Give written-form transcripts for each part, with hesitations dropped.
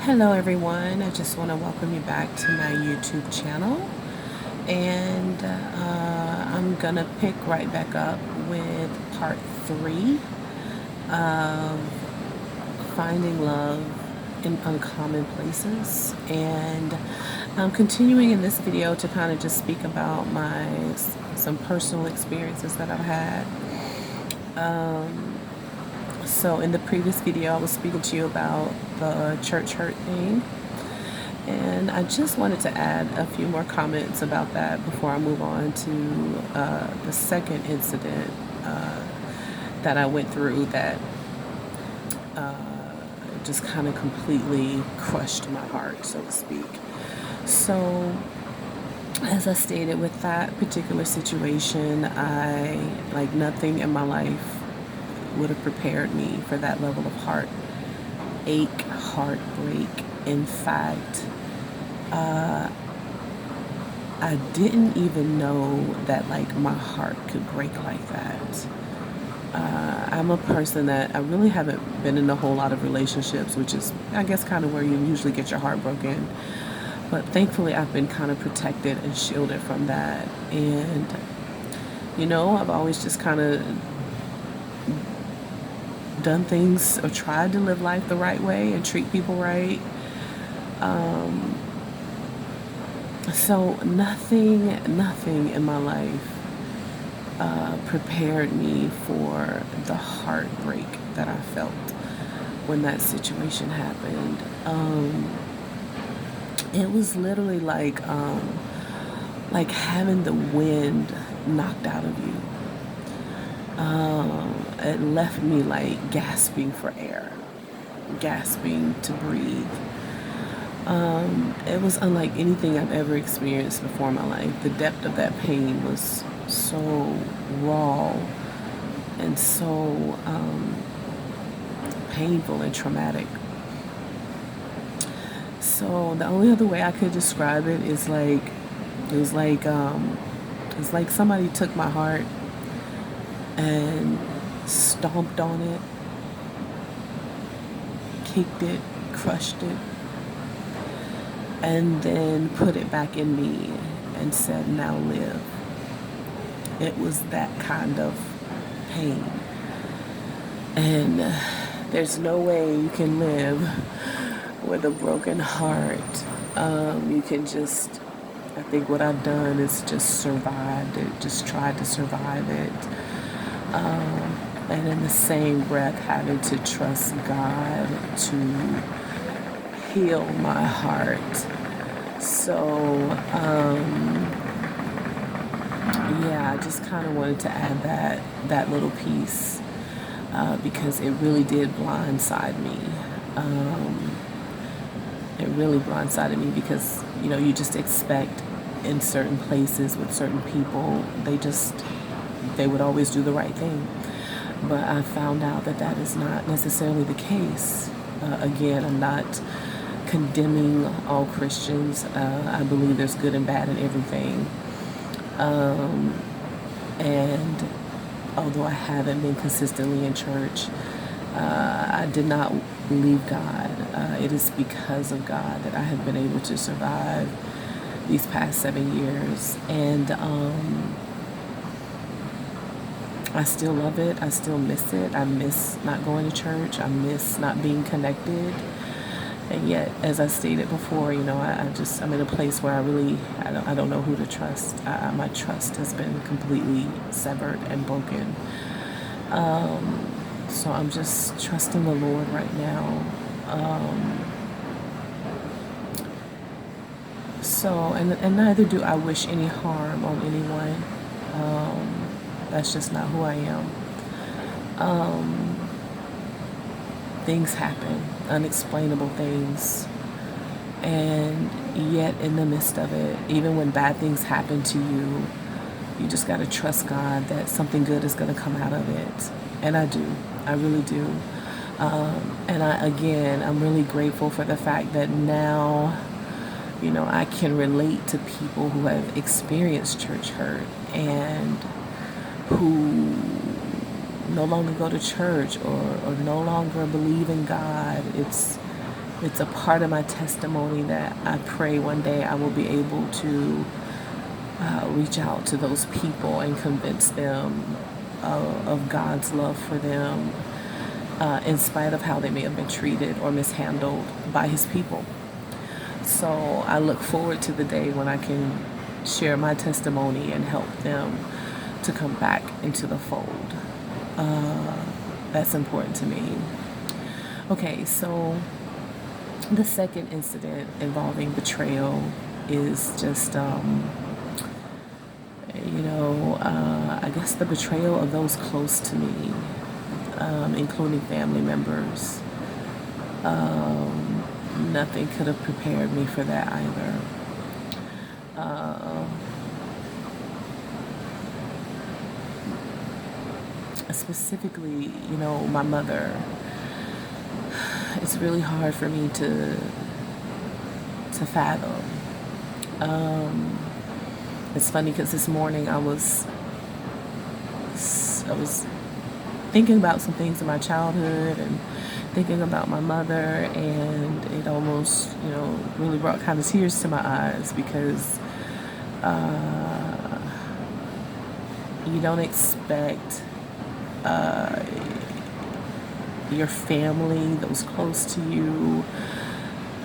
Hello everyone, I just want to welcome you back to my YouTube channel, and I'm gonna pick right back up with part 3 of finding love in uncommon places. And I'm continuing in this video to kind of just speak about some personal experiences that I've had. So in the previous video I was speaking to you about the church hurt thing, and I just wanted to add a few more comments about that before I move on to the second incident that I went through that just kind of completely crushed my heart, so to speak. So, as I stated, with that particular situation, like nothing in my life would have prepared me for that level of heartache, heartbreak. In fact, I didn't even know that like my heart could break like that. I'm a person that I really haven't been in a whole lot of relationships, which is, I guess, kind of where you usually get your heart broken. But thankfully, I've been kind of protected and shielded from that. And, I've always just kind of done things or tried to live life the right way and treat people right. So nothing in my life prepared me for the heartbreak that I felt when that situation happened. It was literally like having the wind knocked out of you. It left me like gasping for air, gasping to breathe. It was unlike anything I've ever experienced before in my life. The depth of that pain was so raw and so painful and traumatic. So the only other way I could describe it is like it was like it's like somebody took my heart and stomped on it, kicked it, crushed it, and then put it back in me and said, now live. It was that kind of pain. And there's no way you can live with a broken heart. You can just, I think what I've done is just survived it, just tried to survive it. And in the same breath, having to trust God to heal my heart. So, yeah, I just kind of wanted to add that little piece because it really did blindside me. It really blindsided me because you just expect in certain places with certain people they would always do the right thing, but I found out that is not necessarily the case. Again, I'm not condemning all Christians. I believe there's good and bad in everything. And although I haven't been consistently in church, I did not leave God. It is because of God that I have been able to survive these past 7 years. And I still love it. I still miss it. I miss not going to church. I miss not being connected. And yet, as I stated before, I'm in a place where I don't know who to trust. My trust has been completely severed and broken. So I'm just trusting the Lord right now. And neither do I wish any harm on anyone. That's just not who I am. Things happen, unexplainable things. And yet in the midst of it, even when bad things happen to you, you just got to trust God that something good is going to come out of it. And I do. I really do. And I'm really grateful for the fact that now, I can relate to people who have experienced church hurt and who no longer go to church or no longer believe in God. It's a part of my testimony that I pray one day I will be able to reach out to those people and convince them of God's love for them, in spite of how they may have been treated or mishandled by His people. So I look forward to the day when I can share my testimony and help them to come back into the fold. That's important to me. Okay, so the second incident involving betrayal is just, I guess the betrayal of those close to me, including family members. Nothing could have prepared me for that either. Specifically, my mother. It's really hard for me to fathom. It's funny because this morning I was thinking about some things in my childhood and thinking about my mother, and it almost, really brought kind of tears to my eyes because you don't expect your family, those close to you,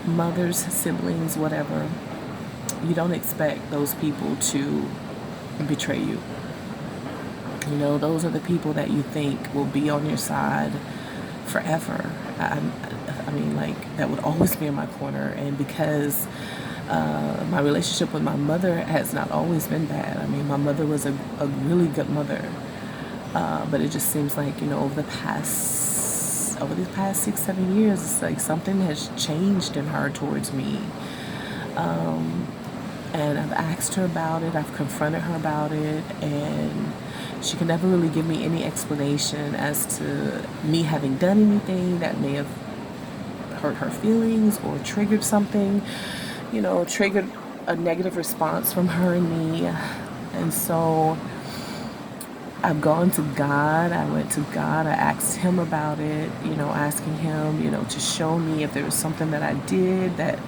mothers, siblings, whatever, you don't expect those people to betray you. Those are the people that you think will be on your side forever. I mean, like, that would always be in my corner. And because my relationship with my mother has not always been bad. I mean, my mother was a really good mother. But it just seems like, over these past 6-7 years, it's like something has changed in her towards me. And I've asked her about it, I've confronted her about it, and she can never really give me any explanation as to me having done anything that may have hurt her feelings or triggered something, triggered a negative response from her and me. And so I've gone to God. I went to God. I asked Him about it, asking Him, to show me if there was something that I did that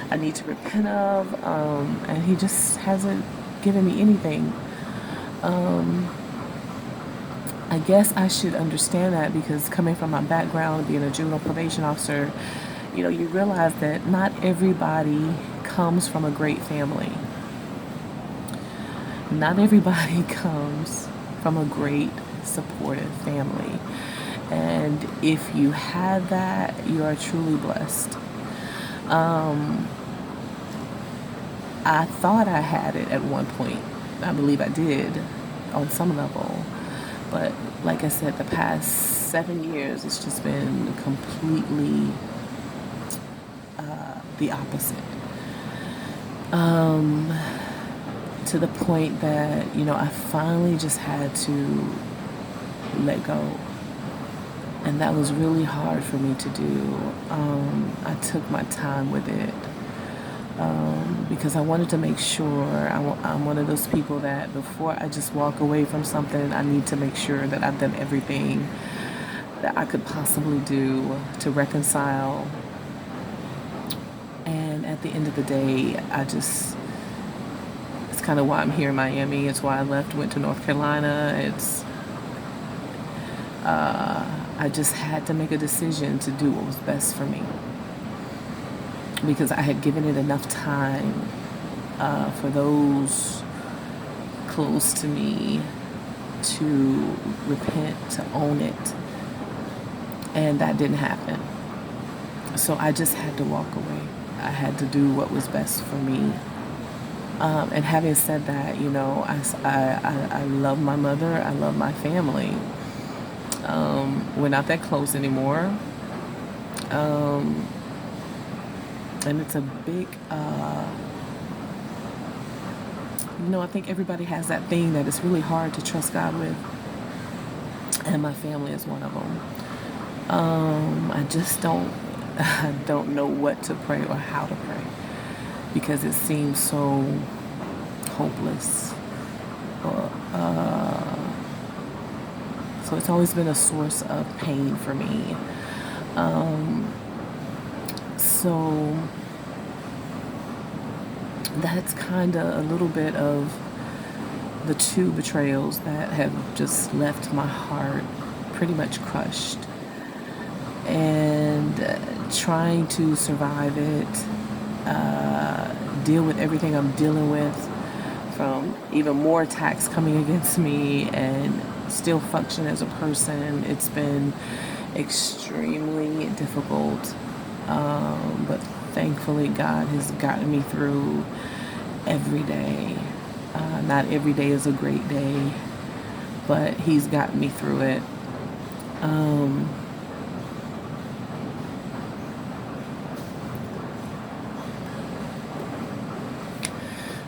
I need to repent of. And He just hasn't given me anything. I guess I should understand that because coming from my background, being a juvenile probation officer, you realize that not everybody comes from a great family. Not everybody comes from a great, supportive family. And if you have that, you are truly blessed. I thought I had it at one point. I believe I did on some level. But like I said, the past 7 years, it's just been completely the opposite. To the point that, I finally just had to let go. And that was really hard for me to do. I took my time with it because I wanted to make sure. I'm one of those people that before I just walk away from something, I need to make sure that I've done everything that I could possibly do to reconcile. And at the end of the day, it's kind of why I'm here in Miami. It's why I left, went to North Carolina. I just had to make a decision to do what was best for me because I had given it enough time for those close to me to repent, to own it, and that didn't happen. So I just had to walk away. I had to do what was best for me. And having said that, I love my mother. I love my family. We're not that close anymore. And it's a big, I think everybody has that thing that it's really hard to trust God with. And my family is one of them. I don't know what to pray or how to pray because it seems so hopeless. So it's always been a source of pain for me. So that's kind of a little bit of the two betrayals that have just left my heart pretty much crushed. And trying to survive it, deal with everything I'm dealing with, from even more attacks coming against me, and still function as a person. It's been extremely difficult, but thankfully God has gotten me through every day. Not every day is a great day, but He's gotten me through it.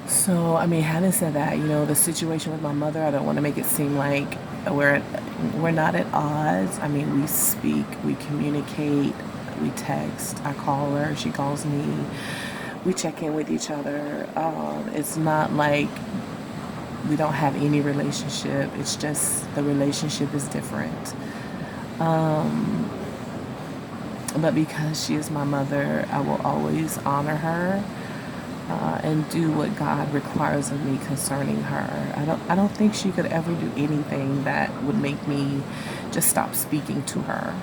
So, I mean, having said that, the situation with my mother, I don't want to make it seem like we're not at odds. I mean, we speak, we communicate, we text. I call her, she calls me. We check in with each other. It's not like we don't have any relationship. It's just the relationship is different. But because she is my mother, I will always honor her, and do what God requires of me concerning her. I don't think she could ever do anything that would make me just stop speaking to her.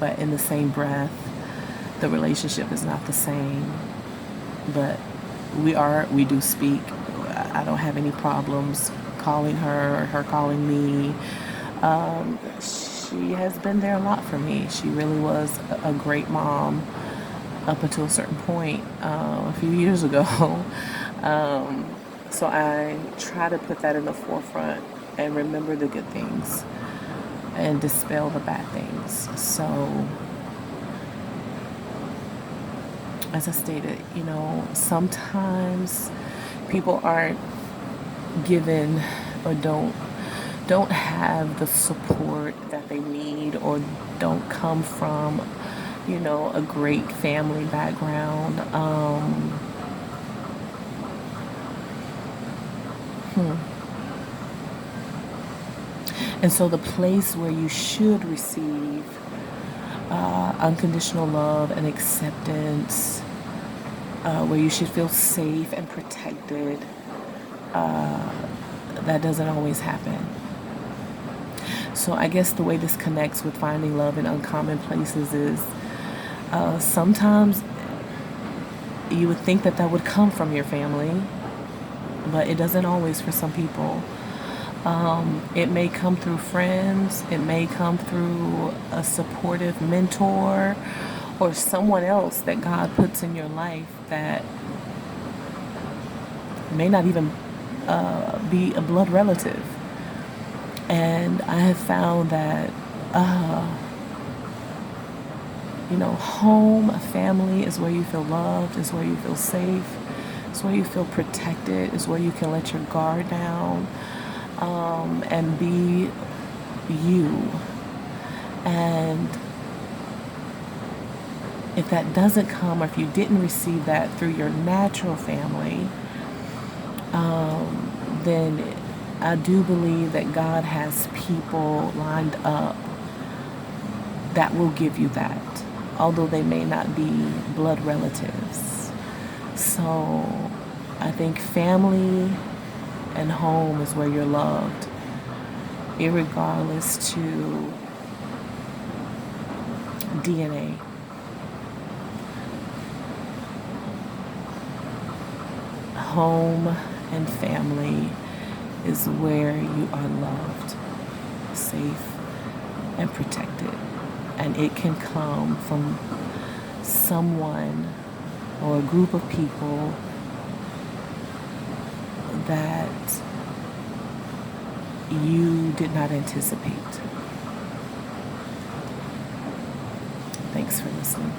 But in the same breath, the relationship is not the same. But we do speak. I don't have any problems calling her or her calling me. She has been there a lot for me. She really was a great mom up until a certain point, a few years ago. So I try to put that in the forefront and remember the good things and dispel the bad things. So, as I stated, sometimes people aren't given or don't have the support that they need, or don't come from a great family background. And so the place where you should receive unconditional love and acceptance, where you should feel safe and protected, that doesn't always happen. So I guess the way this connects with finding love in uncommon places is, sometimes you would think that would come from your family, but it doesn't always for some people. It may come through friends, it may come through a supportive mentor, or someone else that God puts in your life that may not even be a blood relative. And I have found that home, family is where you feel loved, is where you feel safe, is where you feel protected, is where you can let your guard down, and be you. And if that doesn't come, or if you didn't receive that through your natural family, then I do believe that God has people lined up that will give you that, although they may not be blood relatives. So I think family and home is where you're loved, irregardless to DNA. Home and family is where you are loved, safe, and protected. And it can come from someone or a group of people that you did not anticipate. Thanks for listening.